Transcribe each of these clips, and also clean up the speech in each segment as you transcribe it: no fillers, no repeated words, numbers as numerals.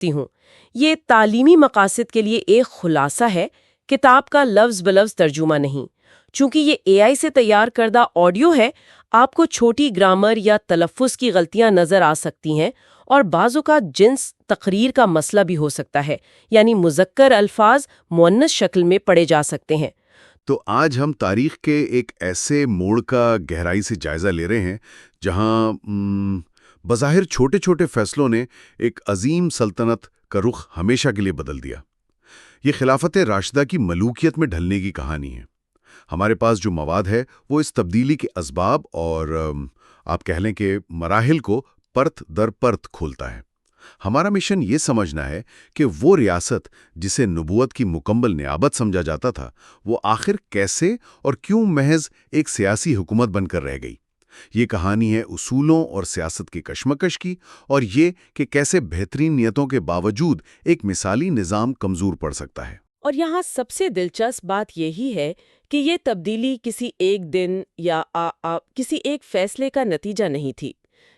سکتی ہوں۔ یہ تعلیمی مقاصد کے لیے ایک خلاصہ ہے، کتاب کا لفظ بلفظ ترجمہ نہیں۔ چونکہ یہ اے آئی سے تیار کردہ آڈیو ہے، آپ کو چھوٹی گرامر یا تلفظ کی غلطیاں نظر آ سکتی ہیں، اور بعض اوقات جنس تقریر کا مسئلہ بھی ہو سکتا ہے، یعنی مذکر الفاظ مؤنث شکل میں پڑھے جا سکتے ہیں۔ تو آج ہم تاریخ کے ایک ایسے موڑ کا گہرائی سے جائزہ لے رہے ہیں جہاں بظاہر چھوٹے چھوٹے فیصلوں نے ایک عظیم سلطنت کا رخ ہمیشہ کے لیے بدل دیا۔ یہ خلافت راشدہ کی ملوکیت میں ڈھلنے کی کہانی ہے۔ ہمارے پاس جو مواد ہے وہ اس تبدیلی کے اسباب اور آپ کہہ لیں کہ مراحل کو پرت در پرت کھولتا ہے۔ ہمارا مشن یہ سمجھنا ہے کہ وہ ریاست جسے نبوت کی مکمل نیابت سمجھا جاتا تھا، وہ آخر کیسے اور کیوں محض ایک سیاسی حکومت بن کر رہ گئی۔ یہ کہانی ہے اصولوں اور سیاست کی کشمکش کی، اور یہ کہ کیسے بہترین نیتوں کے باوجود ایک مثالی نظام کمزور پڑ سکتا ہے۔ اور یہاں سب سے دلچسپ بات یہی ہے کہ یہ تبدیلی کسی ایک دن یا کسی ایک فیصلے کا نتیجہ نہیں تھی۔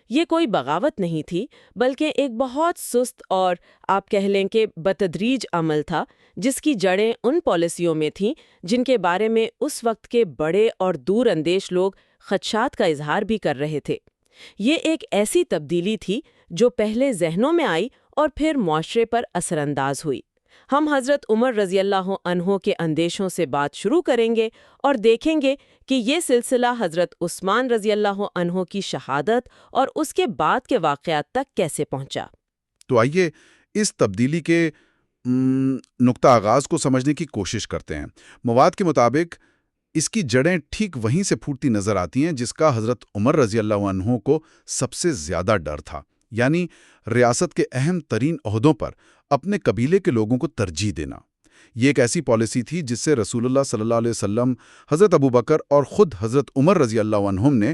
یہ کوئی بغاوت نہیں تھی، بلکہ ایک بہت سست اور آپ کہہ لیں کہ بتدریج عمل تھا، جس کی جڑیں ان پالیسیوں میں تھیں جن کے بارے میں اس وقت کے بڑے اور دور اندیش لوگ خدشات کا اظہار بھی کر رہے تھے۔ یہ ایک ایسی تبدیلی تھی جو پہلے ذہنوں میں آئی اور پھر معاشرے پر اثر انداز ہوئی۔ ہم حضرت عمر رضی اللہ عنہ کے اندیشوں سے بات شروع کریں گے اور دیکھیں گے کہ یہ سلسلہ حضرت عثمان رضی اللہ عنہ کی شہادت اور اس کے بعد کے واقعات تک کیسے پہنچا۔ تو آئیے اس تبدیلی کے نقطہ آغاز کو سمجھنے کی کوشش کرتے ہیں۔ مواد کے مطابق اس کی جڑیں ٹھیک وہیں سے پھوٹتی نظر آتی ہیں جس کا حضرت عمر رضی اللہ عنہ کو سب سے زیادہ ڈر تھا، یعنی ریاست کے اہم ترین عہدوں پر اپنے قبیلے کے لوگوں کو ترجیح دینا۔ یہ ایک ایسی پالیسی تھی جس سے رسول اللہ صلی اللہ علیہ وسلم، حضرت ابوبکر اور خود حضرت عمر رضی اللہ عنہم نے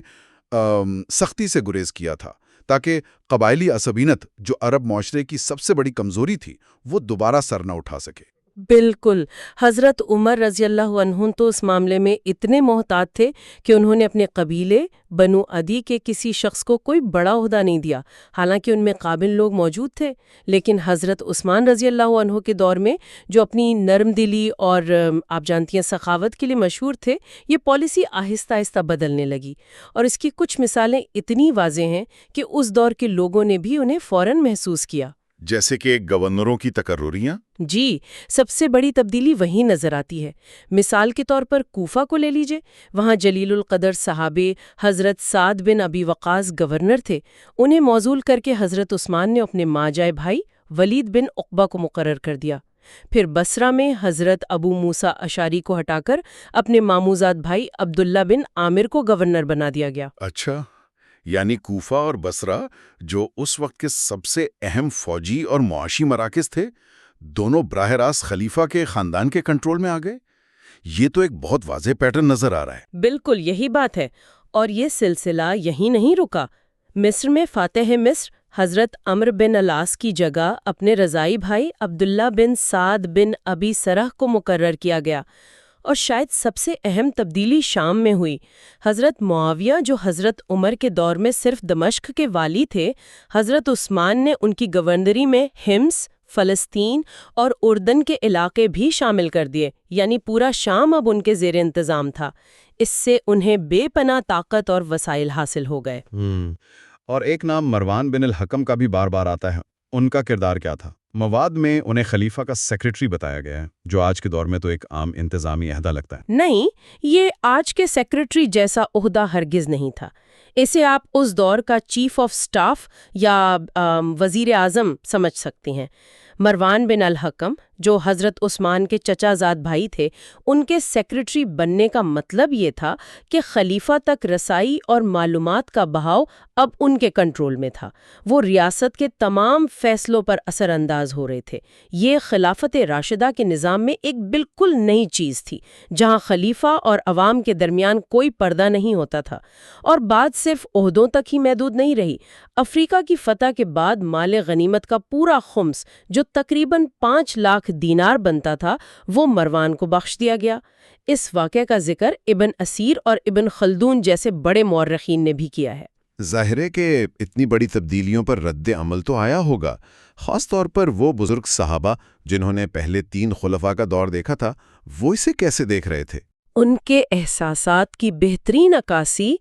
سختی سے گریز کیا تھا، تاکہ قبائلی عصبینت جو عرب معاشرے کی سب سے بڑی کمزوری تھی وہ دوبارہ سر نہ اٹھا سکے۔ بالکل، حضرت عمر رضی اللہ عنہ تو اس معاملے میں اتنے محتاط تھے کہ انہوں نے اپنے قبیلے بنو عدی کے کسی شخص کو کوئی بڑا عہدہ نہیں دیا، حالانکہ ان میں قابل لوگ موجود تھے۔ لیکن حضرت عثمان رضی اللہ عنہ کے دور میں، جو اپنی نرم دلی اور آپ جانتی ہیں سخاوت کے لیے مشہور تھے، یہ پالیسی آہستہ آہستہ بدلنے لگی، اور اس کی کچھ مثالیں اتنی واضح ہیں کہ اس دور کے لوگوں نے بھی انہیں فوراً محسوس کیا۔ جیسے کہ گورنروں کی تقرریاں؟ جی، سب سے بڑی تبدیلی وہیں نظر آتی ہے۔ مثال کے طور پر کوفہ کو لے لیجئے، وہاں جلیل القدر صحابی حضرت سعد بن ابی وقاص گورنر تھے۔ انہیں موصول کر کے حضرت عثمان نے اپنے ماجائے بھائی ولید بن عقبہ کو مقرر کر دیا۔ پھر بصرہ میں حضرت ابو موسیٰ اشعری کو ہٹا کر اپنے ماموزاد بھائی عبداللہ بن عامر کو گورنر بنا دیا گیا۔ اچھا، یعنی کوفہ اور بصرہ جو اس وقت کے سب سے اہم فوجی اور معاشی مراکز تھے، دونوں براہ راست خلیفہ کے خاندان کے کنٹرول میں آ گئے۔ یہ تو ایک بہت واضح پیٹرن نظر آ رہا ہے۔ بالکل یہی بات ہے، اور یہ سلسلہ یہیں نہیں رکا۔ مصر میں فاتح مصر حضرت عمرو بن العاص کی جگہ اپنے رضائی بھائی عبداللہ بن سعد بن ابی سرح کو مقرر کیا گیا۔ اور شاید سب سے اہم تبدیلی شام میں ہوئی۔ حضرت معاویہ جو حضرت عمر کے دور میں صرف دمشق کے والی تھے، حضرت عثمان نے ان کی گورنری میں حمص، فلسطین اور اردن کے علاقے بھی شامل کر دیے، یعنی پورا شام اب ان کے زیر انتظام تھا۔ اس سے انہیں بے پناہ طاقت اور وسائل حاصل ہو گئے۔ اور ایک نام مروان بن الحکم کا بھی بار بار آتا ہے، ان کا کردار کیا تھا؟ مواد میں انہیں خلیفہ کا سیکریٹری بتایا گیا ہے، جو آج کے دور میں تو ایک عام انتظامی عہدہ لگتا ہے۔ نہیں، یہ آج کے سیکریٹری جیسا عہدہ ہرگز نہیں تھا۔ اسے آپ اس دور کا چیف آف سٹاف یا وزیر اعظم سمجھ سکتی ہیں۔ مروان بن الحکم جو حضرت عثمان کے چچا زاد بھائی تھے، ان کے سیکریٹری بننے کا مطلب یہ تھا کہ خلیفہ تک رسائی اور معلومات کا بہاؤ اب ان کے کنٹرول میں تھا۔ وہ ریاست کے تمام فیصلوں پر اثر انداز ہو رہے تھے۔ یہ خلافت راشدہ کے نظام میں ایک بالکل نئی چیز تھی، جہاں خلیفہ اور عوام کے درمیان کوئی پردہ نہیں ہوتا تھا۔ اور بات صرف عہدوں تک ہی محدود نہیں رہی۔ افریقہ کی فتح کے بعد مال غنیمت کا پورا خمس، جو تقریباً 5 لاکھ دینار بنتا تھا، وہ مروان کو بخش دیا گیا۔ اس واقعے کا ذکر ابن اسیر اور ابن خلدون جیسے بڑے مورخین نے بھی کیا ہے۔ ظاہر ہے کہ اتنی بڑی تبدیلیوں پر رد عمل تو آیا ہوگا، خاص طور پر وہ بزرگ صحابہ جنہوں نے پہلے 3 خلفاء کا دور دیکھا تھا، وہ اسے کیسے دیکھ رہے تھے؟ ان کے احساسات کی بہترین عکاسی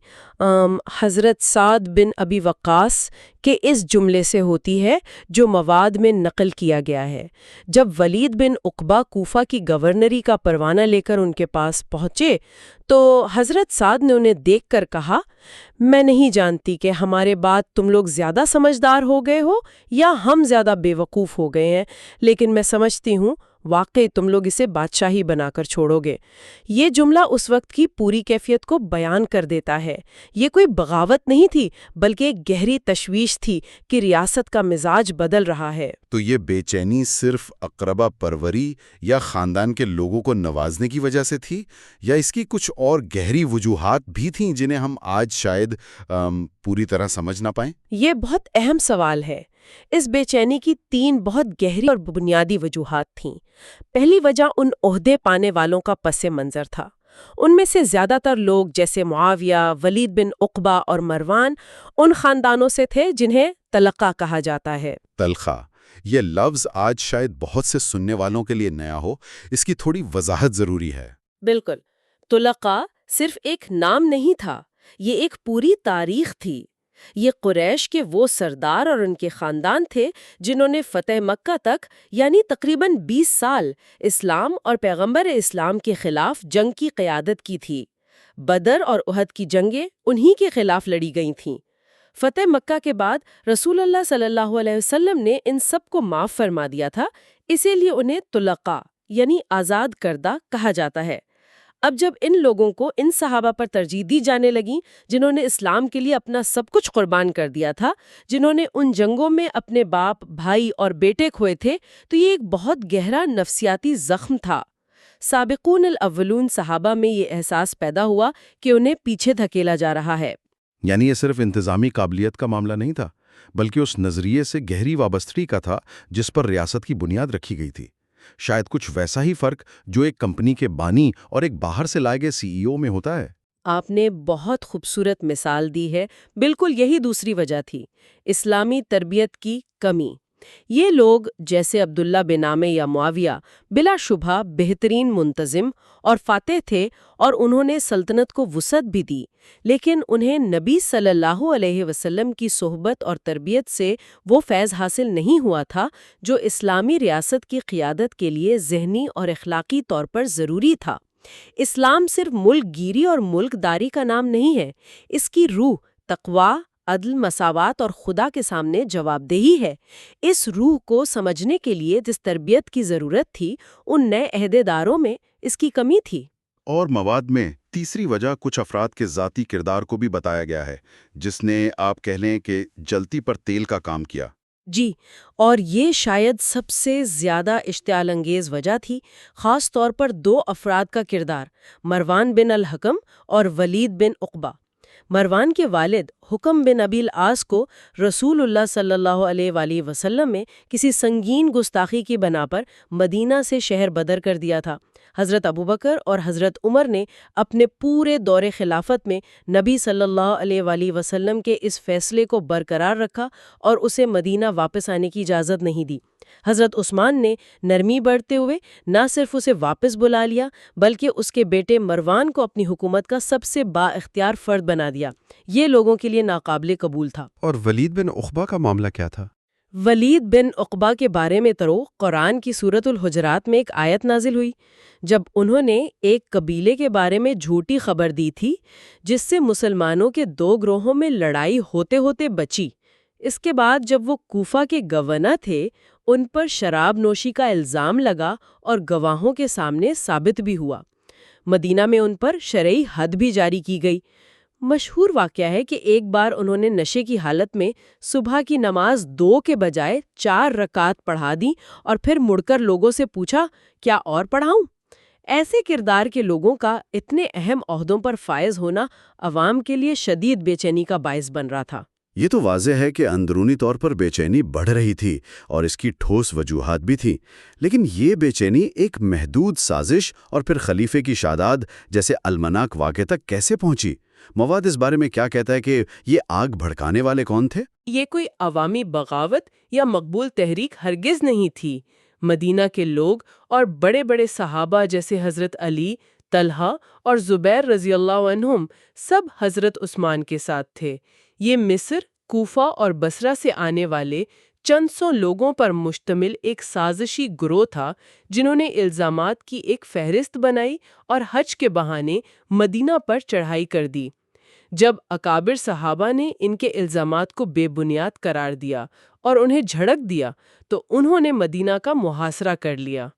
حضرت سعد بن ابی وقاص کے اس جملے سے ہوتی ہے جو مواد میں نقل کیا گیا ہے۔ جب ولید بن عقبہ کوفہ کی گورنری کا پروانہ لے کر ان کے پاس پہنچے تو حضرت سعد نے انہیں دیکھ کر کہا، میں نہیں جانتی کہ ہمارے بعد تم لوگ زیادہ سمجھدار ہو گئے ہو یا ہم زیادہ بے وقوف ہو گئے ہیں، لیکن میں سمجھتی ہوں واقعی تم لوگ اسے بادشاہی بنا کر چھوڑو گے۔ یہ جملہ اس وقت کی پوری کیفیت کو بیان کر دیتا ہے۔ یہ کوئی بغاوت نہیں تھی بلکہ ایک گہری تشویش تھی کہ ریاست کا مزاج بدل رہا ہے۔ تو یہ بے چینی صرف اقربا پروری یا خاندان کے لوگوں کو نوازنے کی وجہ سے تھی، یا اس کی کچھ اور گہری وجوہات بھی تھیں جنہیں ہم آج شاید پوری طرح سمجھ نہ پائیں؟ یہ بہت اہم سوال ہے۔ اس بے چینی کی 3 بہت گہری اور بنیادی وجوہات تھیں۔ پہلی وجہ ان عہدے پانے والوں کا پس منظر تھا۔ ان میں سے زیادہ تر لوگ جیسے معاویہ، ولید بن عقبہ اور مروان ان خاندانوں سے تھے جنہیں طلقہ کہا جاتا ہے۔ تلخہ، یہ لفظ آج شاید بہت سے سننے والوں کے لیے نیا ہو، اس کی تھوڑی وضاحت ضروری ہے۔ بالکل، طلقہ صرف ایک نام نہیں تھا، یہ ایک پوری تاریخ تھی۔ یہ قریش کے وہ سردار اور ان کے خاندان تھے جنہوں نے فتح مکہ تک یعنی تقریباً 20 سال اسلام اور پیغمبر اسلام کے خلاف جنگ کی قیادت کی تھی۔ بدر اور احد کی جنگیں انہی کے خلاف لڑی گئی تھیں۔ فتح مکہ کے بعد رسول اللہ صلی اللہ علیہ وسلم نے ان سب کو معاف فرما دیا تھا، اسی لیے انہیں طلقاء یعنی آزاد کردہ کہا جاتا ہے۔ اب جب ان لوگوں کو ان صحابہ پر ترجیح دی جانے لگی جنہوں نے اسلام کے لیے اپنا سب کچھ قربان کر دیا تھا، جنہوں نے ان جنگوں میں اپنے باپ، بھائی اور بیٹے کھوئے تھے، تو یہ ایک بہت گہرا نفسیاتی زخم تھا۔ سابقون الاولون صحابہ میں یہ احساس پیدا ہوا کہ انہیں پیچھے دھکیلا جا رہا ہے۔ یعنی یہ صرف انتظامی قابلیت کا معاملہ نہیں تھا، بلکہ اس نظریے سے گہری وابستگی کا تھا جس پر ریاست کی بنیاد رکھی گئی تھی۔ شاید کچھ ویسا ہی فرق جو ایک کمپنی کے بانی اور ایک باہر سے لائے گئے CEO میں ہوتا ہے۔ آپ نے بہت خوبصورت مثال دی ہے، بالکل یہی دوسری وجہ تھی، اسلامی تربیت کی کمی۔ یہ لوگ جیسے عبداللہ بن عامر یا معاویہ بلا شبہ بہترین منتظم اور فاتح تھے اور انہوں نے سلطنت کو وسعت بھی دی، لیکن انہیں نبی صلی اللہ علیہ وسلم کی صحبت اور تربیت سے وہ فیض حاصل نہیں ہوا تھا جو اسلامی ریاست کی قیادت کے لیے ذہنی اور اخلاقی طور پر ضروری تھا۔ اسلام صرف ملک گیری اور ملک داری کا نام نہیں ہے، اس کی روح تقویٰ، عدل، مساوات اور خدا کے سامنے جواب دہی ہے۔ اس روح کو سمجھنے کے لیے جس تربیت کی ضرورت تھی، ان نئے عہدیداروں میں اس کی کمی تھی۔ اور مواد میں تیسری وجہ کچھ افراد کے ذاتی کردار کو بھی بتایا گیا ہے، جس نے آپ کہہ لیں کہ جلتی پر تیل کا کام کیا۔ جی، اور یہ شاید سب سے زیادہ اشتعال انگیز وجہ تھی، خاص طور پر 2 افراد کا کردار، مروان بن الحکم اور ولید بن عقبہ۔ مروان کے والد حکم بن ابی العاص کو رسول اللہ صلی اللہ علیہ وآلہ وسلم میں کسی سنگین گستاخی کی بنا پر مدینہ سے شہر بدر کر دیا تھا۔ حضرت ابوبکر اور حضرت عمر نے اپنے پورے دور خلافت میں نبی صلی اللہ علیہ وآلہ وسلم کے اس فیصلے کو برقرار رکھا اور اسے مدینہ واپس آنے کی اجازت نہیں دی۔ حضرت عثمان نے نرمی برتتے ہوئے نہ صرف اسے واپس بلا لیا بلکہ اس کے بیٹے مروان کو اپنی حکومت کا سب سے با اختیار فرد بنا دیا۔ یہ لوگوں کے لیے ناقابل قبول تھا۔ اور ولید بن عقبہ کا معاملہ کیا تھا؟ ولید بن عقبہ کے بارے میں قرآن کی سورۃ الحجرات میں ایک آیت نازل ہوئی جب انہوں نے ایک قبیلے کے بارے میں جھوٹی خبر دی تھی جس سے مسلمانوں کے 2 گروہوں میں لڑائی ہوتے ہوتے بچی۔ اس کے بعد جب وہ کوفہ کے گورنر تھے، ان پر شراب نوشی کا الزام لگا اور گواہوں کے سامنے ثابت بھی ہوا۔ مدینہ میں ان پر شرعی حد بھی جاری کی گئی۔ مشہور واقعہ ہے کہ ایک بار انہوں نے نشے کی حالت میں صبح کی نماز 2 کے بجائے 4 رکعت پڑھا دی اور پھر مڑ کر لوگوں سے پوچھا، کیا اور پڑھاؤں؟ ایسے کردار کے لوگوں کا اتنے اہم عہدوں پر فائز ہونا عوام کے لیے شدید بے چینی کا باعث بن رہا تھا۔ یہ تو واضح ہے کہ اندرونی طور پر بے چینی بڑھ رہی تھی اور اس کی ٹھوس وجوہات بھی تھیں، لیکن یہ بے چینی ایک محدود سازش اور پھر خلیفے کی شاداد جیسے المناک واقعے تک کیسے پہنچی؟ مواد اس بارے میں کیا کہتا ہے کہ یہ آگ بھڑکانے والے کون تھے؟ یہ کوئی عوامی بغاوت یا مقبول تحریک ہرگز نہیں تھی۔ مدینہ کے لوگ اور بڑے بڑے صحابہ جیسے حضرت علی، طلحہ اور زبیر رضی اللہ عنہم سب حضرت عثمان کے ساتھ تھے۔ یہ مصر، کوفہ اور بصرہ سے آنے والے چند سو لوگوں پر مشتمل ایک سازشی گروہ تھا جنہوں نے الزامات کی ایک فہرست بنائی اور حج کے بہانے مدینہ پر چڑھائی کر دی۔ جب اکابر صحابہ نے ان کے الزامات کو بے بنیاد قرار دیا اور انہیں جھڑک دیا تو انہوں نے مدینہ کا محاصرہ کر لیا۔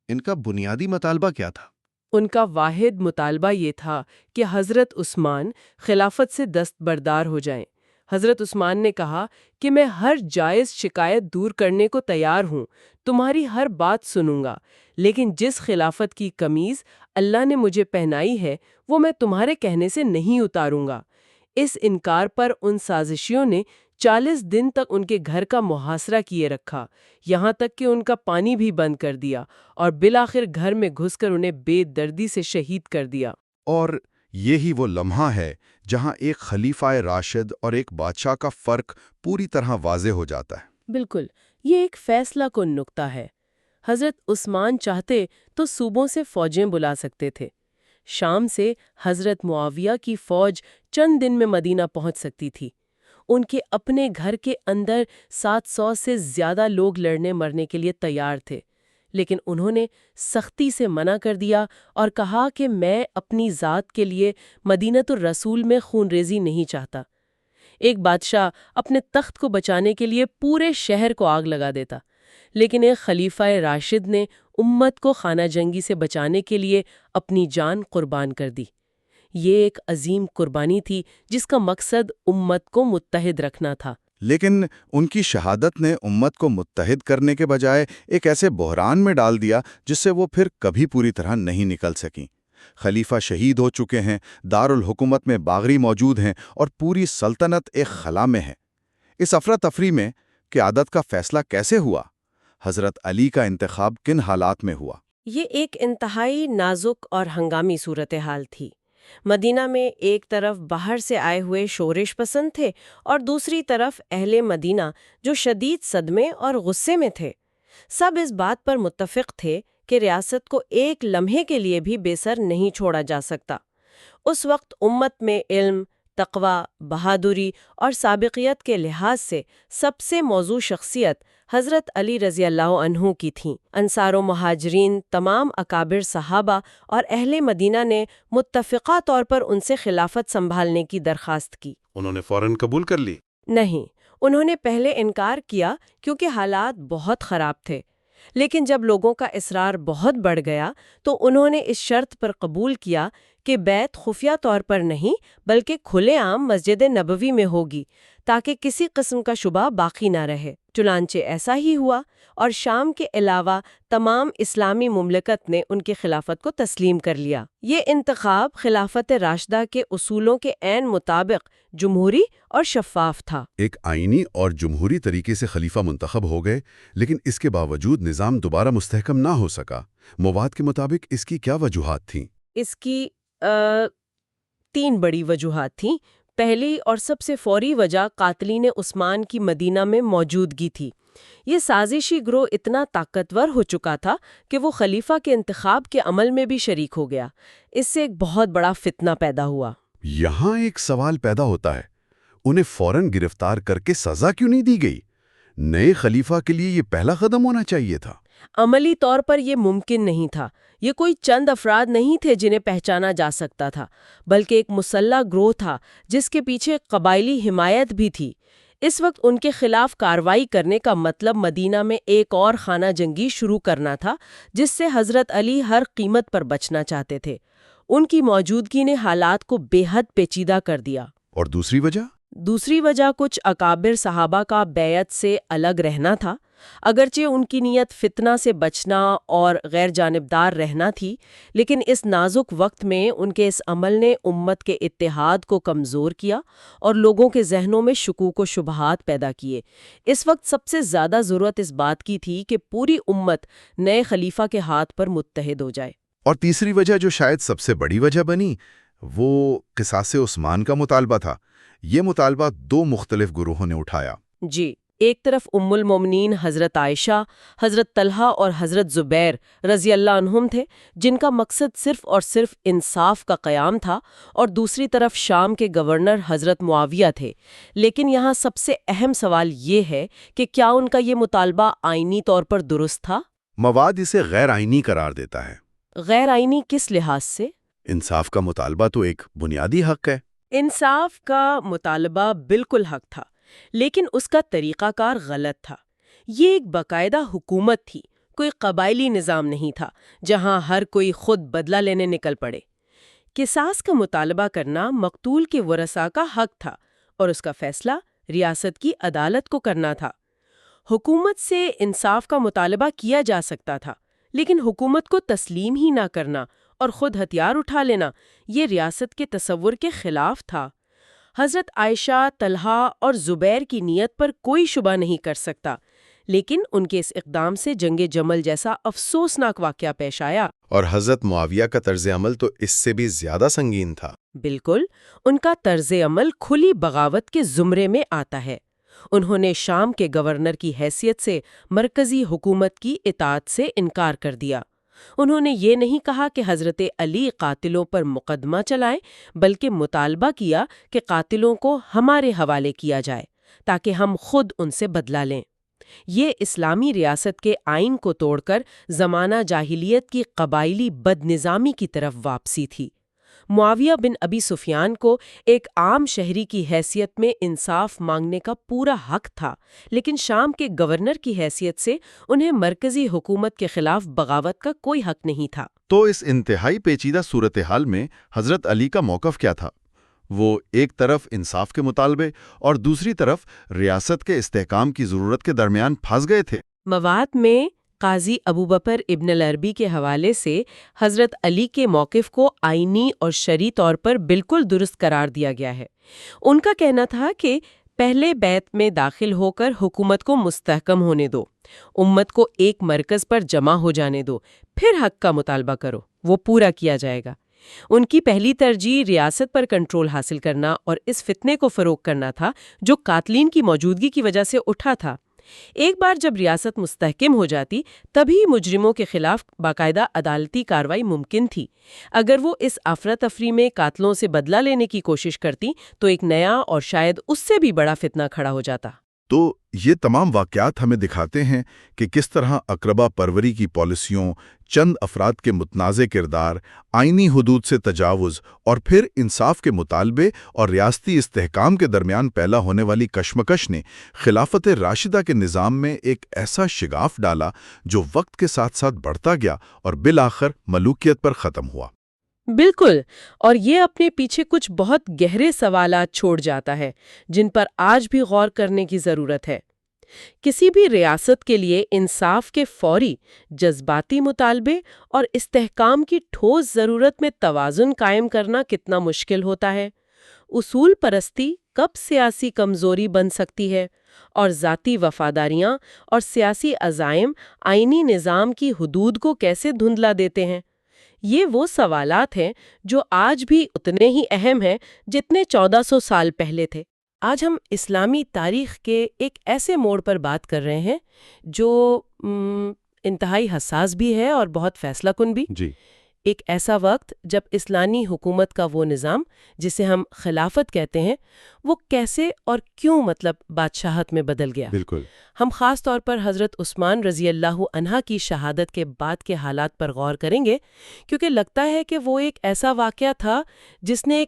ان کا بنیادی مطالبہ کیا تھا؟ ان کا واحد مطالبہ یہ تھا کہ حضرت عثمان خلافت سے دستبردار ہو جائیں۔ حضرت عثمان نے کہا کہ میں ہر جائز شکایت دور کرنے کو تیار ہوں، تمہاری ہر بات سنوں گا، لیکن جس خلافت کی قمیض اللہ نے مجھے پہنائی ہے وہ میں تمہارے کہنے سے نہیں اتاروں گا۔ اس انکار پر ان سازشیوں نے 40 دن تک ان کے گھر کا محاصرہ کیے رکھا، یہاں تک کہ ان کا پانی بھی بند کر دیا اور بالآخر گھر میں گھس کر انہیں بے دردی سے شہید کر دیا۔ اور یہی وہ لمحہ ہے جہاں ایک خلیفہ راشد اور ایک بادشاہ کا فرق پوری طرح واضح ہو جاتا ہے۔ بالکل، یہ ایک فیصلہ کن نکتہ ہے۔ حضرت عثمان چاہتے تو صوبوں سے فوجیں بلا سکتے تھے۔ شام سے حضرت معاویہ کی فوج چند دن میں مدینہ پہنچ سکتی تھی۔ ان کے اپنے گھر کے اندر 700 سے زیادہ لوگ لڑنے مرنے کے لیے تیار تھے، لیکن انہوں نے سختی سے منع کر دیا اور کہا کہ میں اپنی ذات کے لیے مدینۃ الرسول میں خون ریزی نہیں چاہتا۔ ایک بادشاہ اپنے تخت کو بچانے کے لیے پورے شہر کو آگ لگا دیتا، لیکن ایک خلیفہ راشد نے امت کو خانہ جنگی سے بچانے کے لیے اپنی جان قربان کر دی۔ یہ ایک عظیم قربانی تھی جس کا مقصد امت کو متحد رکھنا تھا۔ لیکن ان کی شہادت نے امت کو متحد کرنے کے بجائے ایک ایسے بحران میں ڈال دیا جس سے وہ پھر کبھی پوری طرح نہیں نکل سکیں۔ خلیفہ شہید ہو چکے ہیں، دارالحکومت میں باغری موجود ہیں اور پوری سلطنت ایک خلا میں ہے۔ اس افراتفری میں قیادت کا فیصلہ کیسے ہوا؟ حضرت علی کا انتخاب کن حالات میں ہوا؟ یہ ایک انتہائی نازک اور ہنگامی صورتحال تھی۔ مدینہ میں ایک طرف باہر سے آئے ہوئے شورش پسند تھے اور دوسری طرف اہل مدینہ جو شدید صدمے اور غصے میں تھے۔ سب اس بات پر متفق تھے کہ ریاست کو ایک لمحے کے لیے بھی بے سر نہیں چھوڑا جا سکتا۔ اس وقت امت میں علم، تقوی، بہادری اور سابقیت کے لحاظ سے سب سے موزوں شخصیت حضرت علی رضی اللہ عنہ کی تھیں۔ انصار و مہاجرین، تمام اکابر صحابہ اور اہل مدینہ نے متفقہ طور پر ان سے خلافت سنبھالنے کی درخواست کی۔ انہوں نے فوراً قبول کر لی؟ نہیں، انہوں نے پہلے انکار کیا کیونکہ حالات بہت خراب تھے، لیکن جب لوگوں کا اصرار بہت بڑھ گیا تو انہوں نے اس شرط پر قبول کیا کہ بیعت خفیہ طور پر نہیں بلکہ کھلے عام مسجد نبوی میں ہوگی تاکہ کسی قسم کا شبہ باقی نہ رہے۔ چنانچہ ایسا ہی ہوا اور شام کے علاوہ تمام اسلامی مملکت نے ان کی خلافت کو تسلیم کر لیا۔ یہ انتخاب خلافت راشدہ کے اصولوں کے عین مطابق جمہوری اور شفاف تھا۔ ایک آئینی اور جمہوری طریقے سے خلیفہ منتخب ہو گئے، لیکن اس کے باوجود نظام دوبارہ مستحکم نہ ہو سکا۔ مواد کے مطابق اس کی کیا وجوہات تھیں؟ اس کی 3 بڑی وجوہات تھیں۔ پہلی اور سب سے فوری وجہ قاتلین عثمان کی مدینہ میں موجودگی تھی۔ یہ سازشی گروہ اتنا طاقتور ہو چکا تھا کہ وہ خلیفہ کے انتخاب کے عمل میں بھی شریک ہو گیا۔ اس سے ایک بہت بڑا فتنہ پیدا ہوا۔ یہاں ایک سوال پیدا ہوتا ہے، انہیں فوراً گرفتار کر کے سزا کیوں نہیں دی گئی؟ نئے خلیفہ کے لیے یہ پہلا قدم ہونا چاہیے تھا۔ عملی طور پر یہ ممکن نہیں تھا۔ یہ کوئی چند افراد نہیں تھے جنہیں پہچانا جا سکتا تھا، بلکہ ایک مسلح گروہ تھا جس کے پیچھے قبائلی حمایت بھی تھی۔ اس وقت ان کے خلاف کارروائی کرنے کا مطلب مدینہ میں ایک اور خانہ جنگی شروع کرنا تھا جس سے حضرت علی ہر قیمت پر بچنا چاہتے تھے۔ ان کی موجودگی نے حالات کو بے حد پیچیدہ کر دیا۔ اور دوسری وجہ؟ دوسری وجہ کچھ اکابر صحابہ کا بیعت سے الگ رہنا تھا۔ اگرچہ ان کی نیت فتنہ سے بچنا اور غیر جانبدار رہنا تھی، لیکن اس نازک وقت میں ان کے اس عمل نے امت کے اتحاد کو کمزور کیا اور لوگوں کے ذہنوں میں شکوک و شبہات پیدا کیے۔ اس وقت سب سے زیادہ ضرورت اس بات کی تھی کہ پوری امت نئے خلیفہ کے ہاتھ پر متحد ہو جائے۔ اور تیسری وجہ جو شاید سب سے بڑی وجہ بنی، وہ قصاص عثمان کا مطالبہ تھا۔ یہ مطالبہ دو مختلف گروہوں نے اٹھایا۔ جی، ایک طرف ام المومنین حضرت عائشہ، حضرت طلحہ اور حضرت زبیر رضی اللہ عنہم تھے، جن کا مقصد صرف اور صرف انصاف کا قیام تھا، اور دوسری طرف شام کے گورنر حضرت معاویہ تھے۔ لیکن یہاں سب سے اہم سوال یہ ہے کہ کیا ان کا یہ مطالبہ آئینی طور پر درست تھا؟ مواد اسے غیر آئینی قرار دیتا ہے۔ غیر آئینی کس لحاظ سے؟ انصاف کا مطالبہ تو ایک بنیادی حق ہے۔ انصاف کا مطالبہ بالکل حق تھا، لیکن اس کا طریقہ کار غلط تھا۔ یہ ایک باقاعدہ حکومت تھی، کوئی قبائلی نظام نہیں تھا جہاں ہر کوئی خود بدلہ لینے نکل پڑے۔ قصاص کا مطالبہ کرنا مقتول کے ورثاء کا حق تھا، اور اس کا فیصلہ ریاست کی عدالت کو کرنا تھا۔ حکومت سے انصاف کا مطالبہ کیا جا سکتا تھا، لیکن حکومت کو تسلیم ہی نہ کرنا اور خود ہتھیار اٹھا لینا یہ ریاست کے تصور کے خلاف تھا۔ حضرت عائشہ، طلحہ اور زبیر کی نیت پر کوئی شبہ نہیں کر سکتا، لیکن ان کے اس اقدام سے جنگ جمل جیسا افسوسناک واقعہ پیش آیا۔ اور حضرت معاویہ کا طرز عمل تو اس سے بھی زیادہ سنگین تھا۔ بالکل، ان کا طرز عمل کھلی بغاوت کے زمرے میں آتا ہے۔ انہوں نے شام کے گورنر کی حیثیت سے مرکزی حکومت کی اطاعت سے انکار کر دیا۔ انہوں نے یہ نہیں کہا کہ حضرت علی قاتلوں پر مقدمہ چلائیں، بلکہ مطالبہ کیا کہ قاتلوں کو ہمارے حوالے کیا جائے تاکہ ہم خود ان سے بدلہ لیں۔ یہ اسلامی ریاست کے آئین کو توڑ کر زمانہ جاہلیت کی قبائلی بد نظامی کی طرف واپسی تھی۔ معاویہ بن ابی سفیان کو ایک عام شہری کی حیثیت میں انصاف مانگنے کا پورا حق تھا، لیکن شام کے گورنر کی حیثیت سے انہیں مرکزی حکومت کے خلاف بغاوت کا کوئی حق نہیں تھا۔ تو اس انتہائی پیچیدہ صورتحال میں حضرت علی کا موقف کیا تھا؟ وہ ایک طرف انصاف کے مطالبے اور دوسری طرف ریاست کے استحکام کی ضرورت کے درمیان پھنس گئے تھے۔ مواد میں قاضی ابوبکر ابن العربی کے حوالے سے حضرت علی کے موقف کو آئینی اور شرعی طور پر بالکل درست قرار دیا گیا ہے۔ ان کا کہنا تھا کہ پہلے بیت میں داخل ہو کر حکومت کو مستحکم ہونے دو، امت کو ایک مرکز پر جمع ہو جانے دو، پھر حق کا مطالبہ کرو، وہ پورا کیا جائے گا۔ ان کی پہلی ترجیح ریاست پر کنٹرول حاصل کرنا اور اس فتنے کو فروغ کرنا تھا جو قاتلین کی موجودگی کی وجہ سے اٹھا تھا۔ ایک بار جب ریاست مستحکم ہو جاتی تبھی مجرموں کے خلاف باقاعدہ عدالتی کارروائی ممکن تھی۔ اگر وہ اس افراتفری میں قاتلوں سے بدلہ لینے کی کوشش کرتی تو ایک نیا اور شاید اس سے بھی بڑا فتنہ کھڑا ہو جاتا۔ تو یہ تمام واقعات ہمیں دکھاتے ہیں کہ کس طرح اقربا پروری کی پالیسیوں، چند افراد کے متنازع کردار، آئینی حدود سے تجاوز اور پھر انصاف کے مطالبے اور ریاستی استحکام کے درمیان پیدا ہونے والی کشمکش نے خلافت راشدہ کے نظام میں ایک ایسا شگاف ڈالا جو وقت کے ساتھ ساتھ بڑھتا گیا اور بالآخر ملوکیت پر ختم ہوا۔ بالکل، اور یہ اپنے پیچھے کچھ بہت گہرے سوالات چھوڑ جاتا ہے جن پر آج بھی غور کرنے کی ضرورت ہے۔ کسی بھی ریاست کے لیے انصاف کے فوری، جذباتی مطالبے اور استحکام کی ٹھوس ضرورت میں توازن قائم کرنا کتنا مشکل ہوتا ہے۔ اصول پرستی کب سیاسی کمزوری بن سکتی ہے، اور ذاتی وفاداریاں اور سیاسی عزائم آئینی نظام کی حدود کو کیسے دھندلا دیتے ہیں؟ یہ وہ سوالات ہیں جو آج بھی اتنے ہی اہم ہیں جتنے 1400 سال پہلے تھے۔ آج ہم اسلامی تاریخ کے ایک ایسے موڑ پر بات کر رہے ہیں جو انتہائی حساس بھی ہے اور بہت فیصلہ کن بھی۔ جی، ایک ایسا وقت جب اسلامی حکومت کا وہ نظام جسے ہم خلافت کہتے ہیں وہ کیسے اور کیوں بادشاہت میں بدل گیا۔ بالکل۔ ہم خاص طور پر حضرت عثمان رضی اللہ عنہ کی شہادت کے بعد کے حالات پر غور کریں گے، کیونکہ لگتا ہے کہ وہ ایک ایسا واقعہ تھا جس نے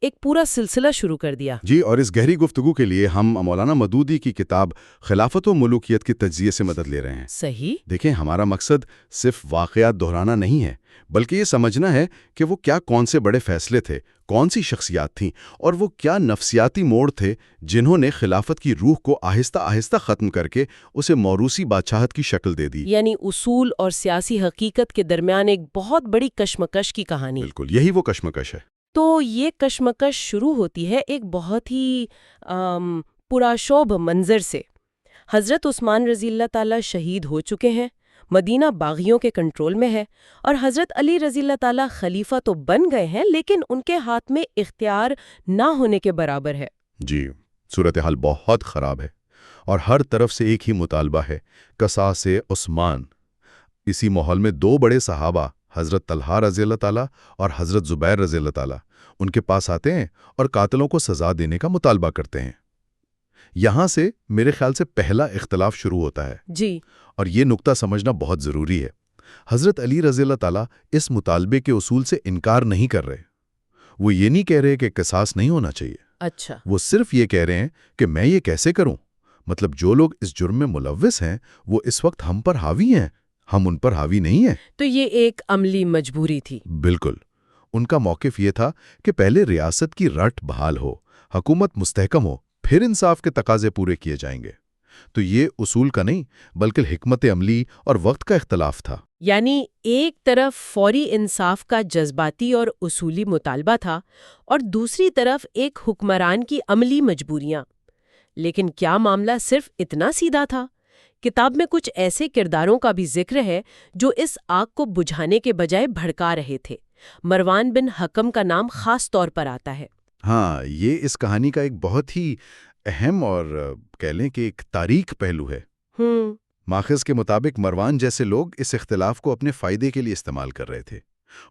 ایک پورا سلسلہ شروع کر دیا۔ جی، اور اس گہری گفتگو کے لیے ہم مولانا مودودی کی کتاب خلافت و ملوکیت کی تجزیے سے مدد لے رہے ہیں۔ صحیح۔ دیکھیں، ہمارا مقصد صرف واقعات دہرانا نہیں ہے، بلکہ یہ سمجھنا ہے کہ وہ کون سے بڑے فیصلے تھے، کون سی شخصیات تھیں، اور وہ کیا نفسیاتی موڑ تھے جنہوں نے خلافت کی روح کو آہستہ آہستہ ختم کر کے اسے موروثی بادشاہت کی شکل دے دی۔ یعنی اصول اور سیاسی حقیقت کے درمیان ایک بہت بڑی کشمکش کی کہانی۔ بالکل، یہی وہ کشمکش ہے۔ تو یہ کشمکش شروع ہوتی ہے ایک بہت ہی پراشوب منظر سے۔ حضرت عثمان رضی اللہ تعالی شہید ہو چکے ہیں، مدینہ باغیوں کے کنٹرول میں ہے، اور حضرت علی رضی اللہ تعالیٰ خلیفہ تو بن گئے ہیں لیکن ان کے ہاتھ میں اختیار نہ ہونے کے برابر ہے۔ جی، صورتحال بہت خراب ہے اور ہر طرف سے ایک ہی مطالبہ ہے، قصاص عثمان۔ اسی ماحول میں دو بڑے صحابہ حضرت طلحہ رضی اللہ تعالیٰ اور حضرت زبیر رضی اللہ تعالیٰ ان کے پاس آتے ہیں اور قاتلوں کو سزا دینے کا مطالبہ کرتے ہیں۔ یہاں سے میرے خیال سے پہلا اختلاف شروع ہوتا ہے، جی، اور یہ نقطہ سمجھنا بہت ضروری ہے۔ حضرت علی رضی اللہ تعالیٰ اس مطالبے کے اصول سے انکار نہیں کر رہے۔ وہ یہ نہیں کہہ رہے کہ قصاص نہیں ہونا چاہیے، اچھا، وہ صرف یہ کہہ رہے ہیں کہ میں یہ کیسے کروں؟ مطلب جو لوگ اس جرم میں ملوث ہیں وہ اس وقت ہم پر حاوی ہیں، ہم ان پر حاوی نہیں ہیں۔ تو یہ ایک عملی مجبوری تھی۔ بالکل، ان کا موقف یہ تھا کہ پہلے ریاست کی رٹ بحال ہو، حکومت مستحکم ہو، پھر انصاف کے تقاضے پورے کیے جائیں گے۔ تو یہ اصول کا نہیں بلکہ حکمت عملی اور وقت کا اختلاف تھا۔ یعنی ایک طرف فوری انصاف کا جذباتی اور اصولی مطالبہ تھا اور دوسری طرف ایک حکمران کی عملی مجبوریاں۔ لیکن کیا معاملہ صرف اتنا سیدھا تھا؟ کتاب میں کچھ ایسے کرداروں کا بھی ذکر ہے جو اس آگ کو بجھانے کے بجائے بھڑکا رہے تھے۔ مروان بن حکم کا نام خاص طور پر آتا ہے۔ ہاں، یہ اس کہانی کا ایک بہت ہی اہم اور کہہ لیں کہ ایک تاریک پہلو ہے۔ ماخذ کے مطابق مروان جیسے لوگ اس اختلاف کو اپنے فائدے کے لیے استعمال کر رہے تھے۔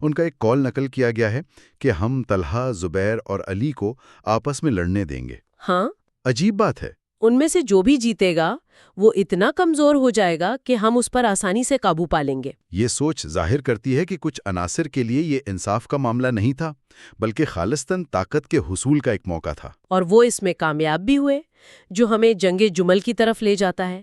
ان کا ایک قول نقل کیا گیا ہے کہ ہم طلحہ، زبیر اور علی کو آپس میں لڑنے دیں گے۔ ہاں، عجیب بات ہے۔ ان میں سے جو بھی جیتے گا وہ اتنا کمزور ہو جائے گا کہ ہم اس پر آسانی سے قابو پا لیں گے۔ یہ سوچ ظاہر کرتی ہے کہ کچھ عناصر کے لیے یہ انصاف کا معاملہ نہیں تھا بلکہ خالصتاً طاقت کے حصول کا ایک موقع تھا۔ اور وہ اس میں کامیاب بھی ہوئے، جو ہمیں جنگ جمل کی طرف لے جاتا ہے۔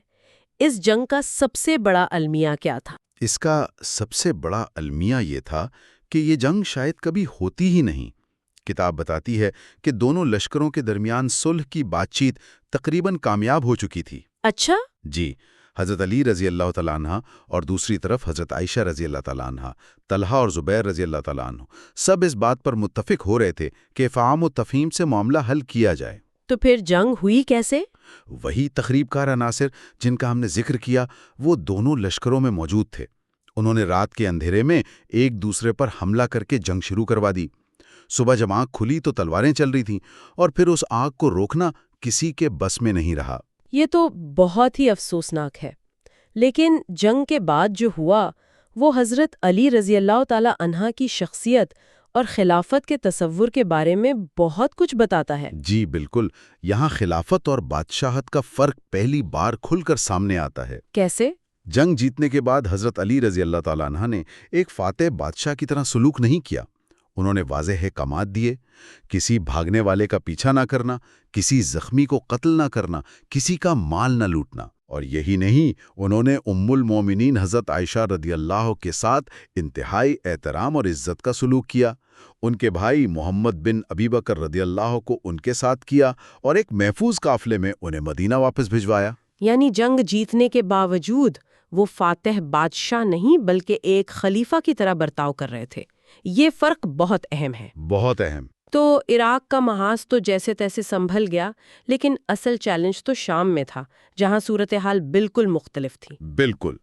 اس جنگ کا سب سے بڑا المیہ کیا تھا؟ اس کا سب سے بڑا المیہ یہ تھا کہ یہ جنگ شاید کبھی ہوتی ہی نہیں۔ کتاب بتاتی ہے کہ دونوں لشکروں کے درمیان صلح کی بات چیت تقریباً کامیاب ہو چکی تھی۔ اچھا، جی، حضرت علی رضی اللہ تعالیٰ عنہ اور دوسری طرف حضرت عائشہ رضی اللہ تعالیٰ عنہ، طلحہ اور زبیر رضی اللہ تعالیٰ عنہ، سب اس بات پر متفق ہو رہے تھے کہ افہام و تفہیم سے معاملہ حل کیا جائے۔ تو پھر جنگ ہوئی کیسے؟ وہی تخریب کار عناصر جن کا ہم نے ذکر کیا وہ دونوں لشکروں میں موجود تھے۔ انہوں نے رات کے اندھیرے میں ایک دوسرے پر حملہ کر کے جنگ شروع کروا دی۔ صبح جب آنکھ کھلی تو تلواریں چل رہی تھیں اور پھر اس آگ کو روکنا کسی کے بس میں نہیں رہا۔ یہ تو بہت ہی افسوسناک ہے۔ لیکن جنگ کے بعد جو ہوا وہ حضرت علی رضی اللہ تعالی عنہ کی شخصیت اور خلافت کے تصور کے بارے میں بہت کچھ بتاتا ہے۔ جی بالکل، یہاں خلافت اور بادشاہت کا فرق پہلی بار کھل کر سامنے آتا ہے۔ کیسے؟ جنگ جیتنے کے بعد حضرت علی رضی اللہ تعالیٰ عنہ نے ایک فاتح بادشاہ کی طرح سلوک نہیں کیا۔ انہوں نے واضح احکامات دیے، کسی بھاگنے والے کا پیچھا نہ کرنا، کسی زخمی کو قتل نہ کرنا، کسی کا مال نہ لوٹنا۔ اور یہی نہیں، انہوں نے ام المومنین حضرت عائشہ رضی اللہ کے ساتھ انتہائی احترام اور عزت کا سلوک کیا۔ ان کے بھائی محمد بن ابی بکر رضی اللہ کو ان کے ساتھ کیا اور ایک محفوظ قافلے میں انہیں مدینہ واپس بھجوایا۔ یعنی جنگ جیتنے کے باوجود وہ فاتح بادشاہ نہیں بلکہ ایک خلیفہ کی طرح برتاؤ کر رہے تھے۔ یہ فرق بہت اہم ہے۔ بہت اہم۔ تو عراق کا محاذ تو جیسے تیسے سنبھل گیا، لیکن اصل چیلنج تو شام میں تھا، جہاں صورتحال بالکل مختلف تھی۔ بالکل،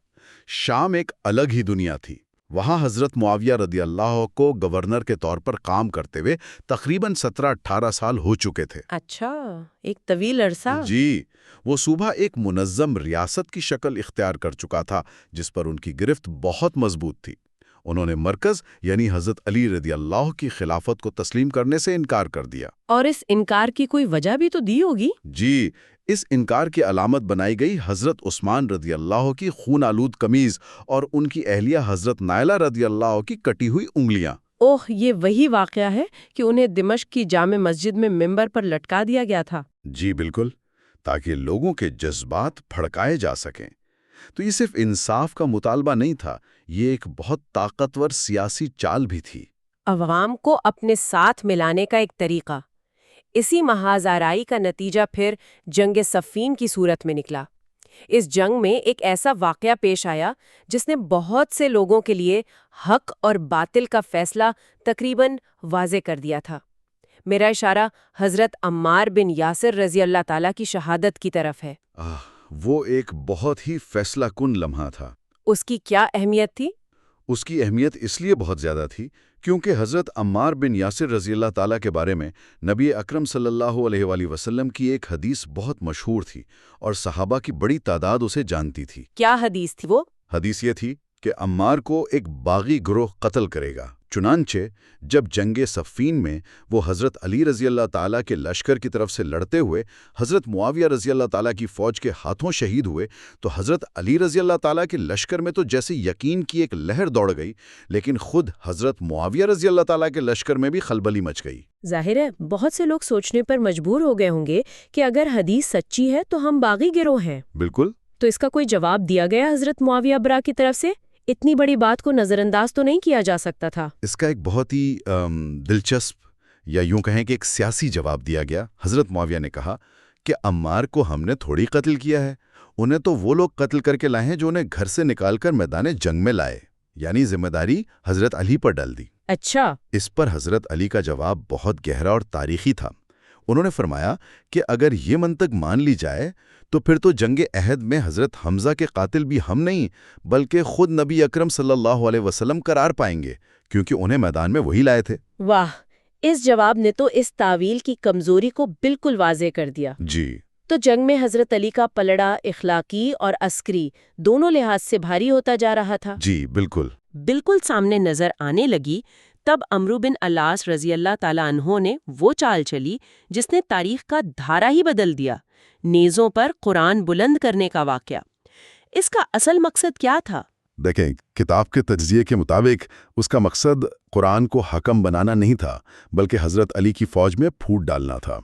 شام ایک الگ ہی دنیا تھی۔ وہاں حضرت معاویہ رضی اللہ کو گورنر کے طور پر کام کرتے ہوئے تقریباً 17-18 سال ہو چکے تھے۔ اچھا، ایک طویل عرصہ۔ جی، وہ صوبہ ایک منظم ریاست کی شکل اختیار کر چکا تھا جس پر ان کی گرفت بہت مضبوط تھی۔ انہوں نے مرکز یعنی حضرت علی رضی اللہ کی خلافت کو تسلیم کرنے سے انکار کر دیا۔ اور اس انکار کی کوئی وجہ بھی تو دی ہوگی؟ جی، اس انکار کی علامت بنائی گئی حضرت عثمان رضی اللہ کی خون آلود قمیض اور ان کی اہلیہ حضرت نائلہ رضی اللہ کی کٹی ہوئی انگلیاں۔ اوہ، یہ وہی واقعہ ہے کہ انہیں دمشق کی جامع مسجد میں ممبر پر لٹکا دیا گیا تھا۔ جی بالکل، تاکہ لوگوں کے جذبات بھڑکائے جا سکیں۔ تو یہ صرف انصاف کا مطالبہ نہیں تھا، یہ ایک بہت طاقتور سیاسی چال بھی تھی۔ عوام کو اپنے ساتھ ملانے کا ایک طریقہ۔ اسی محاذ آرائی کا نتیجہ پھر جنگ صفین کی صورت میں نکلا۔ اس جنگ میں ایک ایسا واقعہ پیش آیا جس نے بہت سے لوگوں کے لیے حق اور باطل کا فیصلہ تقریباً واضح کر دیا تھا۔ میرا اشارہ حضرت عمار بن یاسر رضی اللہ تعالیٰ کی شہادت کی طرف ہے۔ وہ ایک بہت ہی فیصلہ کن لمحہ تھا۔ اس کی کیا اہمیت تھی؟ اس کی اہمیت اس لیے بہت زیادہ تھی کیونکہ حضرت عمار بن یاسر رضی اللہ تعالیٰ کے بارے میں نبی اکرم صلی اللہ علیہ وآلہ وسلم کی ایک حدیث بہت مشہور تھی اور صحابہ کی بڑی تعداد اسے جانتی تھی۔ کیا حدیث تھی وہ؟ حدیث یہ تھی کہ عمار کو ایک باغی گروہ قتل کرے گا۔ چنانچہ جب جنگ صفین میں وہ حضرت علی رضی اللہ تعالیٰ کے لشکر کی طرف سے لڑتے ہوئے حضرت معاویہ رضی اللہ تعالیٰ کی فوج کے ہاتھوں شہید ہوئے تو حضرت علی رضی اللہ تعالیٰ کے لشکر میں تو جیسے یقین کی ایک لہر دوڑ گئی، لیکن خود حضرت معاویہ رضی اللہ تعالیٰ کے لشکر میں بھی خلبلی مچ گئی۔ ظاہر ہے بہت سے لوگ سوچنے پر مجبور ہو گئے ہوں گے کہ اگر حدیث سچی ہے تو ہم باغی گروہ ہیں۔ بالکل۔ تو اس کا کوئی جواب دیا گیا حضرت معاویہ برا کی طرف سے؟ اتنی بڑی بات کو نظر انداز تو نہیں کیا جا سکتا تھا۔ اس کا ایک بہت ہی دلچسپ یا یوں کہیں کہ ایک سیاسی جواب دیا گیا۔ حضرت معاویہ نے کہا کہ عمار کو ہم نے تھوڑی قتل کیا ہے، انہیں تو وہ لوگ قتل کر کے لائے ہیں جو انہیں گھر سے نکال کر میدان جنگ میں لائے، یعنی ذمہ داری حضرت علی پر ڈال دی۔ اچھا۔ اس پر حضرت علی کا جواب بہت گہرا اور تاریخی تھا۔ انہوں نے فرمایا کہ اگر یہ منطق مان لی جائے تو پھر تو جنگ عہد میں حضرت حمزہ کے قاتل بھی ہم نہیں بلکہ خود نبی اکرم صلی اللہ علیہ وسلم قرار پائیں گے، کیونکہ انہیں میدان میں وہی لائے تھے۔ واہ، اس جواب نے تو اس تعویل کی کمزوری کو بالکل واضح کر دیا۔ جی۔ تو جنگ میں حضرت علی کا پلڑا اخلاقی اور عسکری دونوں لحاظ سے بھاری ہوتا جا رہا تھا۔ جی بالکل سامنے نظر آنے لگی تب عمرو بن العاص رضی اللہ تعالیٰ عنہ نے وہ چال چلی جس نے تاریخ کا دھارا ہی بدل دیا، نیزوں پر قرآن بلند کرنے کا واقعہ۔ اس کا اصل مقصد کیا تھا؟ دیکھیں، کتاب کے تجزیے کے مطابق اس کا مقصد قرآن کو حکم بنانا نہیں تھا بلکہ حضرت علی کی فوج میں پھوٹ ڈالنا تھا۔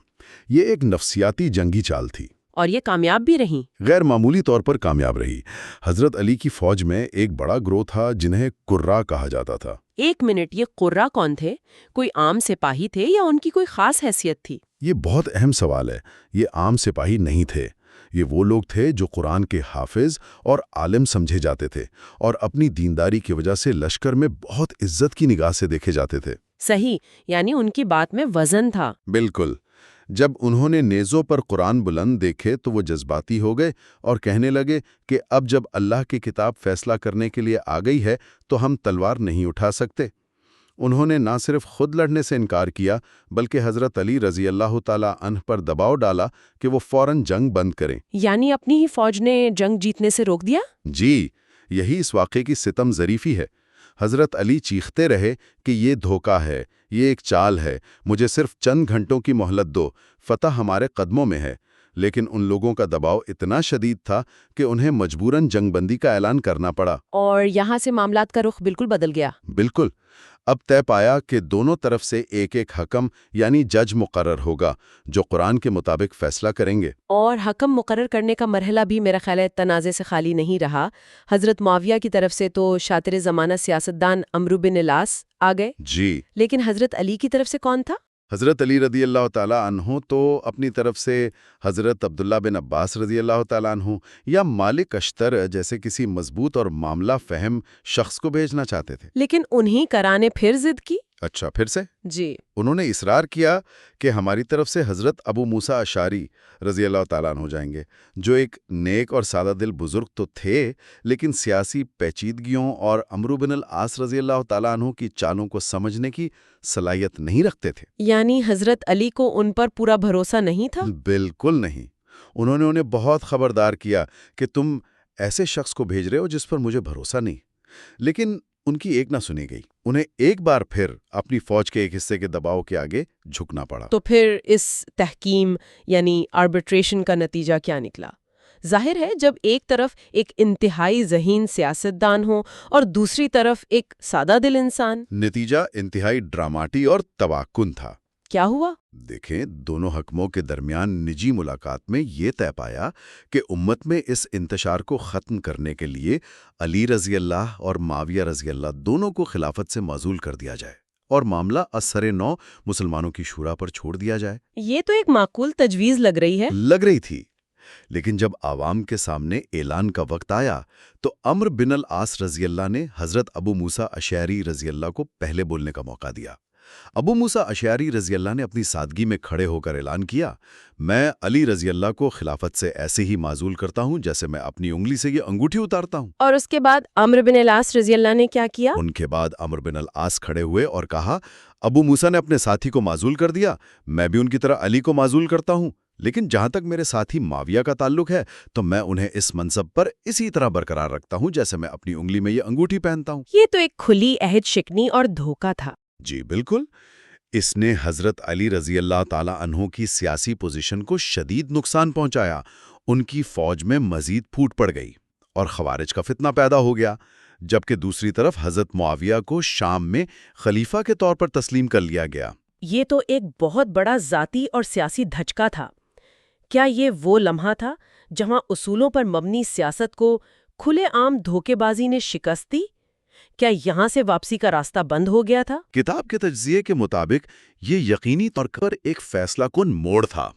یہ ایک نفسیاتی جنگی چال تھی اور یہ کامیاب بھی رہی۔ غیر معمولی طور پر کامیاب رہی۔ حضرت علی کی فوج میں ایک بڑا گروہ تھا جنہیں قرہ کہا جاتا تھا۔ ایک منٹ، یہ قرہ کون تھے؟ کوئی عام سپاہی تھے یا ان کی کوئی خاص حیثیت تھی؟ یہ بہت اہم سوال ہے۔ یہ عام سپاہی نہیں تھے، یہ وہ لوگ تھے جو قرآن کے حافظ اور عالم سمجھے جاتے تھے اور اپنی دینداری کی وجہ سے لشکر میں بہت عزت کی نگاہ سے دیکھے جاتے تھے۔ صحیح، یعنی ان کی بات میں وزن تھا۔ بالکل۔ جب انہوں نے نیزوں پر قرآن بلند دیکھے تو وہ جذباتی ہو گئے اور کہنے لگے کہ اب جب اللہ کی کتاب فیصلہ کرنے کے لیے آ گئی ہے تو ہم تلوار نہیں اٹھا سکتے۔ انہوں نے نہ صرف خود لڑنے سے انکار کیا بلکہ حضرت علی رضی اللہ تعالیٰ عنہ پر دباؤ ڈالا کہ وہ فوراً جنگ بند کریں۔ یعنی اپنی ہی فوج نے جنگ جیتنے سے روک دیا؟ جی، یہی اس واقعے کی ستم ظریفی ہے۔ حضرت علی چیختے رہے کہ یہ دھوکہ ہے، یہ ایک چال ہے، مجھے صرف چند گھنٹوں کی مہلت دو، فتح ہمارے قدموں میں ہے۔ لیکن ان لوگوں کا دباؤ اتنا شدید تھا کہ انہیں مجبوراً جنگ بندی کا اعلان کرنا پڑا۔ اور یہاں سے معاملات کا رخ بالکل بدل گیا۔ بالکل۔ اب طے پایا کہ دونوں طرف سے ایک ایک حکم یعنی جج مقرر ہوگا جو قرآن کے مطابق فیصلہ کریں گے۔ اور حکم مقرر کرنے کا مرحلہ بھی میرا خیال ہے تنازع سے خالی نہیں رہا۔ حضرت معاویہ کی طرف سے تو شاطر زمانہ سیاستدان عمرو بن العاص آ گئے، جی، لیکن حضرت علی کی طرف سے کون تھا؟ حضرت علی رضی اللہ تعالیٰ عنہ تو اپنی طرف سے حضرت عبداللہ بن عباس رضی اللہ تعالیٰ عنہ یا مالک اشتر جیسے کسی مضبوط اور معاملہ فہم شخص کو بھیجنا چاہتے تھے۔ لیکن انہی کراں نے پھر ضد کی۔ اچھا، پھر سے؟ جی، انہوں نے اصرار کیا کہ ہماری طرف سے حضرت ابو موسیٰ اشعری رضی اللہ تعالیٰ عنہ جائیں گے، جو ایک نیک اور سادہ دل بزرگ تو تھے لیکن سیاسی پیچیدگیوں اور عمرو بن العاص رضی اللہ تعالیٰ عنہ کی چالوں کو سمجھنے کی صلاحیت نہیں رکھتے تھے۔ یعنی حضرت علی کو ان پر پورا بھروسہ نہیں تھا؟ بالکل نہیں۔ انہوں نے انہیں بہت خبردار کیا کہ تم ایسے شخص کو بھیج رہے ہو جس پر مجھے بھروسہ نہیں، لیکن ان کی ایک نہ سنی گئی۔ انہیں ایک بار پھر اپنی فوج کے ایک حصے کے دباؤ کے آگے جھکنا پڑا۔ تو پھر اس تحکیم یعنی آربیٹریشن کا نتیجہ کیا نکلا؟ ظاہر ہے جب ایک طرف ایک انتہائی ذہین سیاستدان ہو اور دوسری طرف ایک سادہ دل انسان۔ نتیجہ انتہائی ڈراماٹی اور تواکن تھا۔ کیا ہوا؟ دیکھیں، دونوں حکموں کے درمیان نجی ملاقات میں یہ طے پایا کہ امت میں اس انتشار کو ختم کرنے کے لیے علی رضی اللہ اور معاویہ رضی اللہ دونوں کو خلافت سے معزول کر دیا جائے اور معاملہ اثر نو مسلمانوں کی شورا پر چھوڑ دیا جائے۔ یہ تو ایک معقول تجویز لگ رہی ہے۔ لگ رہی تھی، لیکن جب عوام کے سامنے اعلان کا وقت آیا تو عمرو بن العاص رضی اللہ نے حضرت ابو موسیٰ اشعری رضی اللہ کو پہلے بولنے کا موقع دیا۔ ابو موسیٰ اشعری رضی اللہ نے اپنی سادگی میں کھڑے ہو کر اعلان کیا، میں علی رضی اللہ کو خلافت سے ایسے ہی معزول کرتا ہوں جیسے میں اپنی انگلی سے یہ انگوٹھی اتارتا ہوں۔ اور اس کے بعد عمرو بن العاص رضی اللہ نے کیا کیا؟ ان کے بعد عمرو بن العاص کھڑے ہوئے اور کہا، ابو موسیٰ نے اپنے ساتھی کو معزول کر دیا، میں بھی ان کی طرح علی کو معزول کرتا ہوں، لیکن جہاں تک میرے ساتھی معاویہ کا تعلق ہے تو میں انہیں اس منصب پر اسی طرح برقرار رکھتا ہوں جیسے میں اپنی انگلی میں یہ انگوٹھی پہنتا ہوں۔ یہ تو ایک کھلی عہد شکنی اور دھوکہ تھا۔ جی بالکل، اس نے حضرت علی رضی اللہ تعالی عنہ کی سیاسی پوزیشن کو شدید نقصان پہنچایا، ان کی فوج میں مزید پھوٹ پڑ گئی اور خوارج کا فتنہ پیدا ہو گیا، جبکہ دوسری طرف حضرت معاویہ کو شام میں خلیفہ کے طور پر تسلیم کر لیا گیا۔ یہ تو ایک بہت بڑا ذاتی اور سیاسی دھچکا تھا۔ کیا یہ وہ لمحہ تھا جہاں اصولوں پر مبنی سیاست کو کھلے عام دھوکے بازی نے شکست دی؟ کیا یہاں سے واپسی کا راستہ بند ہو گیا تھا؟ کتاب کے تجزیے کے مطابق یہ یقینی طور پر ایک فیصلہ کن موڑ تھا۔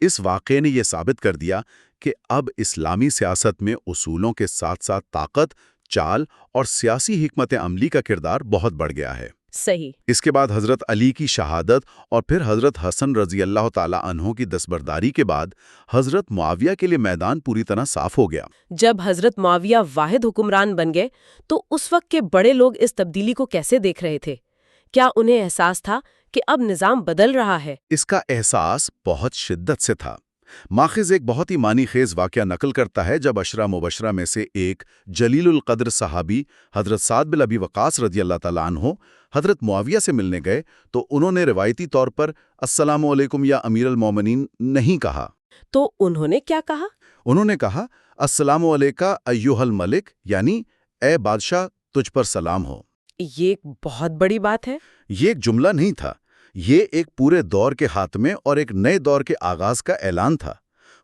اس واقعے نے یہ ثابت کر دیا کہ اب اسلامی سیاست میں اصولوں کے ساتھ ساتھ طاقت، چال اور سیاسی حکمت عملی کا کردار بہت بڑھ گیا ہے۔ صحیح۔ اس کے بعد حضرت علی کی شہادت اور پھر حضرت حسن رضی اللہ تعالی عنہ کی دستبرداری کے بعد حضرت معاویہ کے لیے میدان پوری طرح صاف ہو گیا۔ جب حضرت معاویہ واحد حکمران بن گئے تو اس وقت کے بڑے لوگ اس تبدیلی کو کیسے دیکھ رہے تھے؟ کیا انہیں احساس تھا کہ اب نظام بدل رہا ہے؟ اس کا احساس بہت شدت سے تھا۔ ماخذ ایک بہت ہی معنی خیز واقعہ نقل کرتا ہے جب عشرہ مبشرہ میں سے ایک جلیل القدر صحابی حضرت سعد بن ابی وقاص رضی اللہ تعالیٰ عنہ حضرت معاویہ سے ملنے گئے تو انہوں نے روایتی طور پر السلام علیکم یا امیر المومنین نہیں کہا۔ تو انہوں نے کیا کہا؟ انہوں نے کہا، السلام علیکہ ایھا الملک، یعنی اے بادشاہ تجھ پر سلام ہو۔ یہ ایک بہت بڑی بات ہے۔ یہ ایک جملہ نہیں تھا، یہ ایک پورے دور کے خاتمے اور ایک نئے دور کے آغاز کا اعلان تھا۔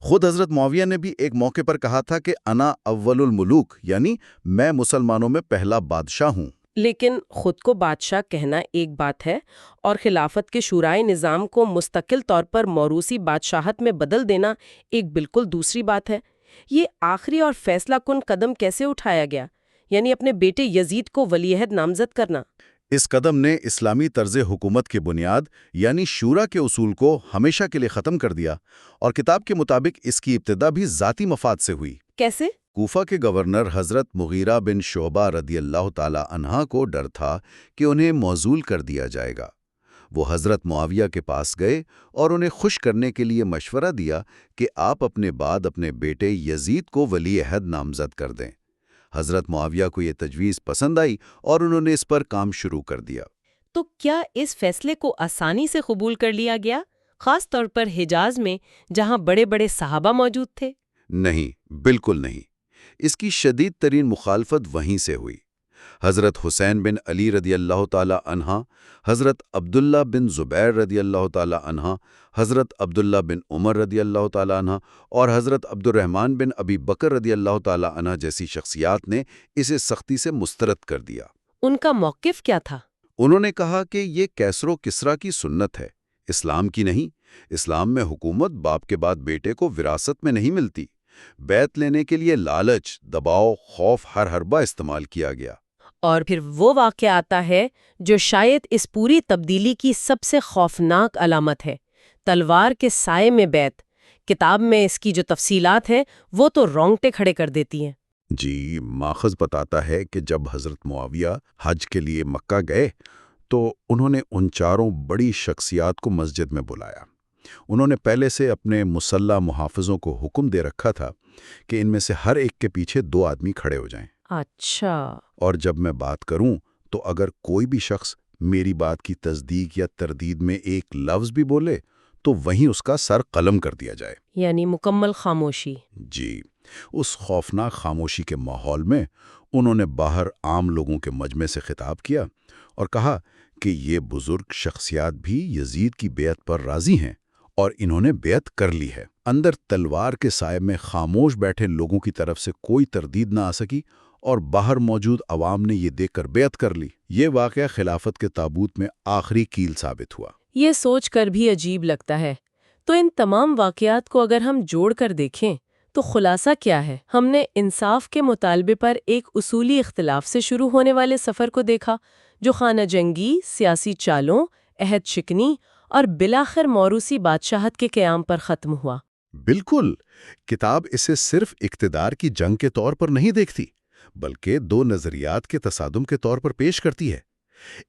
خود حضرت معاویہ نے بھی ایک موقع پر کہا تھا کہ انا اول الملوک، یعنی میں مسلمانوں میں پہلا بادشاہ ہوں۔ لیکن خود کو بادشاہ کہنا ایک بات ہے اور خلافت کے شورائے نظام کو مستقل طور پر موروثی بادشاہت میں بدل دینا ایک بالکل دوسری بات ہے۔ یہ آخری اور فیصلہ کن قدم کیسے اٹھایا گیا؟ یعنی اپنے بیٹے یزید کو ولی عہد نامزد کرنا۔ اس قدم نے اسلامی طرز حکومت کی بنیاد یعنی شورا کے اصول کو ہمیشہ کے لیے ختم کر دیا، اور کتاب کے مطابق اس کی ابتدا بھی ذاتی مفاد سے ہوئی۔ کیسے؟ کوفہ کے گورنر حضرت مغیرہ بن شعبہ رضی اللہ تعالی عنہ کو ڈر تھا کہ انہیں معزول کر دیا جائے گا۔ وہ حضرت معاویہ کے پاس گئے اور انہیں خوش کرنے کے لیے مشورہ دیا کہ آپ اپنے بعد اپنے بیٹے یزید کو ولی عہد نامزد کر دیں۔ حضرت معاویہ کو یہ تجویز پسند آئی اور انہوں نے اس پر کام شروع کر دیا۔ تو کیا اس فیصلے کو آسانی سے قبول کر لیا گیا، خاص طور پر حجاز میں جہاں بڑے بڑے صحابہ موجود تھے؟ نہیں، بالکل نہیں۔ اس کی شدید ترین مخالفت وہیں سے ہوئی۔ حضرت حسین بن علی رضی اللہ تعالی عنہ، حضرت عبداللہ بن زبیر رضی اللہ تعالی عنہ، حضرت عبداللہ بن عمر رضی اللہ تعالی عنہ اور حضرت عبد الرحمن بن ابی بکر رضی اللہ تعالی عنہ جیسی شخصیات نے اسے سختی سے مسترد کر دیا۔ ان کا موقف کیا تھا؟ انہوں نے کہا کہ یہ کیسر و کسریٰ کی سنت ہے، اسلام کی نہیں۔ اسلام میں حکومت باپ کے بعد بیٹے کو وراثت میں نہیں ملتی۔ بیعت لینے کے لیے لالچ، دباؤ، خوف ہر حربہ استعمال کیا گیا۔ اور پھر وہ واقعہ آتا ہے جو شاید اس پوری تبدیلی کی سب سے خوفناک علامت ہے، تلوار کے سائے میں بیعت۔ کتاب میں اس کی جو تفصیلات ہیں وہ تو رونگٹے کھڑے کر دیتی ہیں۔ جی، ماخذ بتاتا ہے کہ جب حضرت معاویہ حج کے لیے مکہ گئے تو انہوں نے ان چاروں بڑی شخصیات کو مسجد میں بلایا۔ انہوں نے پہلے سے اپنے مسلح محافظوں کو حکم دے رکھا تھا کہ ان میں سے ہر ایک کے پیچھے 2 آدمی کھڑے ہو جائیں۔ اچھا۔ اور جب میں بات کروں تو اگر کوئی بھی شخص میری بات کی تصدیق یا تردید میں ایک لفظ بھی بولے تو وہیں اس کا سر قلم کر دیا جائے۔ یعنی مکمل خاموشی۔ جی، اس خوفناک خاموشی کے ماحول میں انہوں نے باہر عام لوگوں کے مجمع سے خطاب کیا اور کہا کہ یہ بزرگ شخصیات بھی یزید کی بیعت پر راضی ہیں اور انہوں نے بیعت کر لی ہے۔ اندر تلوار کے سائے میں خاموش بیٹھے لوگوں کی طرف سے کوئی تردید نہ آ سکی اور باہر موجود عوام نے یہ دیکھ کر بیعت کر لی۔ یہ واقعہ خلافت کے تابوت میں آخری کیل ثابت ہوا۔ یہ سوچ کر بھی عجیب لگتا ہے۔ تو ان تمام واقعات کو اگر ہم جوڑ کر دیکھیں تو خلاصہ کیا ہے؟ ہم نے انصاف کے مطالبے پر ایک اصولی اختلاف سے شروع ہونے والے سفر کو دیکھا، جو خانہ جنگی، سیاسی چالوں، عہد شکنی اور بالآخر موروثی بادشاہت کے قیام پر ختم ہوا۔ بالکل، کتاب اسے صرف اقتدار کی جنگ کے طور پر نہیں دیکھتی، بلکہ دو نظریات کے تصادم کے طور پر پیش کرتی ہے۔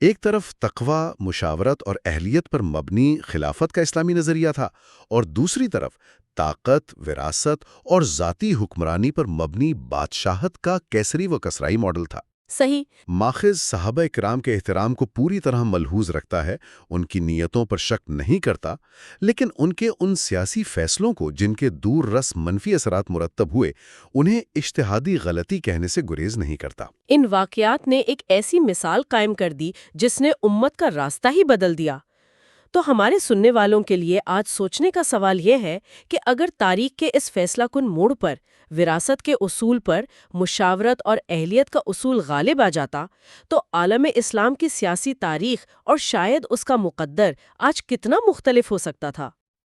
ایک طرف تقوی، مشاورت اور اہلیت پر مبنی خلافت کا اسلامی نظریہ تھا، اور دوسری طرف طاقت، وراثت اور ذاتی حکمرانی پر مبنی بادشاہت کا کیسری و کسرائی ماڈل تھا۔ صحیح۔ ماخذ صحابہ کرام کے احترام کو پوری طرح ملحوظ رکھتا ہے، ان کی نیتوں پر شک نہیں کرتا، لیکن ان کے ان سیاسی فیصلوں کو جن کے دور رس منفی اثرات مرتب ہوئے، انہیں اجتہادی غلطی کہنے سے گریز نہیں کرتا۔ ان واقعات نے ایک ایسی مثال قائم کر دی جس نے امت کا راستہ ہی بدل دیا۔ تو ہمارے سننے والوں کے لیے آج سوچنے کا سوال یہ ہے کہ اگر تاریخ کے اس فیصلہ کن موڑ پر وراثت کے اصول پر مشاورت اور اہلیت کا اصول غالب آ جاتا، تو عالم اسلام کی سیاسی تاریخ اور شاید اس کا مقدر آج کتنا مختلف ہو سکتا تھا۔